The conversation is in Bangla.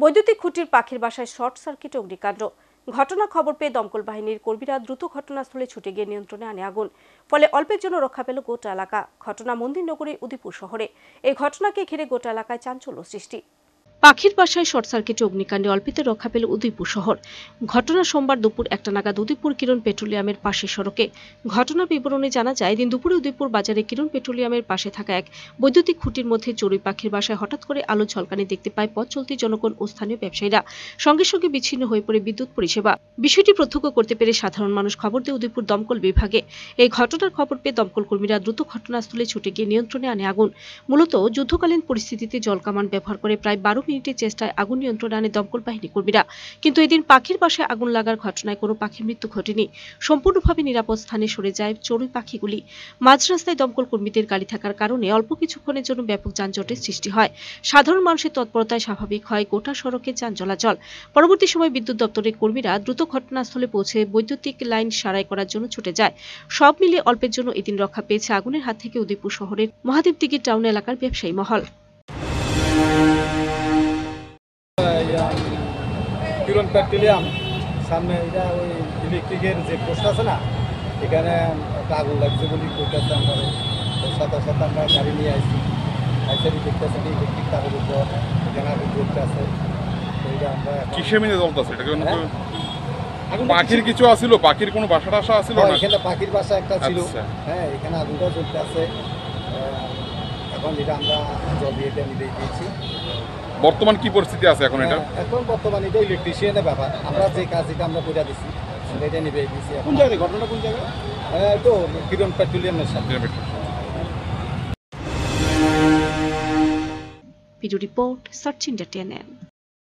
বৈদ্যুতিক খুঁটির পাখির বাসায় শর্ট সার্কিটে অগ্নিকাণ্ড। ঘটনা খবর পেয়ে দমকল বাহিনীর কর্মীরা দ্রুত ঘটনাস্থলে ছুটে গিয়ে নিয়ন্ত্রণে আনে আগুন। ফলে অল্পের জন্য রক্ষা পেল গোটা এলাকা। ঘটনা মন্দিরনগরীর উদয়পুর শহরে। এই ঘটনাকে ঘিরে গোটা এলাকায় চাঞ্চল্য সৃষ্টি। পাখির বাসায় শর্ট সার্কিটে অগ্নিকাণ্ডে অল্পেতে রক্ষা পেল উদয়পুর শহর। ঘটনা সোমবার দুপুর 1টা নাগাদ উদয়পুর কিরণ পেট্রোলিয়ামের পাশের সড়কে। ঘটনার বিবরণে জানা যায়, এদিন দুপুরে উদয়পুর বাজারে কিরণ পেট্রোলিয়ামের পাশে থাকা এক বৈদ্যুতিক খুঁটির মধ্যে চড়ুই পাখির বাসায় হঠাৎ করে আলো ঝলকানি দেখতে পায় পথ চলতি জনগণ ও স্থানীয় ব্যবসায়ীরা। সঙ্গে সঙ্গে বিচ্ছিন্ন হয়ে পড়ে বিদ্যুৎ পরিষেবা। বিষয়টি প্রত্যক্ষ করতে পেরে সাধারণ মানুষ খবর দেয় উদয়পুর দমকল বিভাগে। এই ঘটনার খবর পেয়ে দমকল কর্মীরা দ্রুত ঘটনাস্থলে ছুটে গিয়ে নিয়ন্ত্রণে আনে আগুন। মূলত যুদ্ধকালীন পরিস্থিতিতে জলকামান ব্যবহার করে প্রায় 12 মিনিটের চেষ্টায় আগুন নিয়ন্ত্রণে আনে দমকল বাহিনী কর্মীরা। কিন্তু এদিন পাখির বাসায় আগুন লাগার ঘটনায় কোনো পাখির মৃত্যু ঘটেনি। সম্পূর্ণভাবে নিরাপদ স্থানে সরে যায় চড়ুই পাখিগুলি। মাঝ রাস্তায় দমকল কর্মীদের গাড়ি থাকার কারণে অল্প কিছুক্ষণের জন্য ব্যাপক যানজটের সৃষ্টি হয়। সাধারণ মানুষের তৎপরতায় স্বাভাবিক হয় গোটা সড়কে যান চলাচল। পরবর্তী সময় বিদ্যুৎ দপ্তরের কর্মীরা দ্রুত ঘটনাস্থলে পৌঁছে বৈদ্যুতিক লাইন সারাই করার জন্য ছুটে যায়। সব মিলিয়ে অল্পের জন্য এদিন রক্ষা পেয়েছে আগুনের হাত থেকে উদয়পুর শহরের মহাদেবদিঘি টাউন এলাকার ব্যবসায়ী মহল। কিরণ পেট্রোলিয়াম সামনে এটা ওই ইলেকট্রিকের যে পোস্ট আছে না, এখানে একটা আগুন লাগছে বলে কইতেছে। আমরা সাথে সাথে আমরা গাড়ি নিয়ে আসছি, আইসি দেখতেছে কি ইলেকট্রিক তারের উপর এখানে আগুন জ্বলতে আছে। এইটা আমরা কিসে মিলে জ্বলতেছে? এটা পাখির কিছু আসছিল? পাখির কোনো বাসা টাসা আসছিল? এখানে পাখির বাসা একটা ছিল। আচ্ছা। হ্যাঁ, এখানে আগুনটা জ্বলতে আছে। এখন যেটা আমরা জল দিয়ে নিয়ে দিয়েছি। বর্তমান কি পরিস্থিতি আছে এখন? এটা এখন বর্তমানে এটা ইলেকট্রিশিয়ানের ব্যাপার। আমরা যে কাজ এটা আমরা করে দিচ্ছি, এটা নিবে দিচ্ছি। কোন জায়গায় ঘটনাটা? কোন জায়গায়? তো কিরণ পেট্রোলিয়ামের সাথে। Video report search India TNN।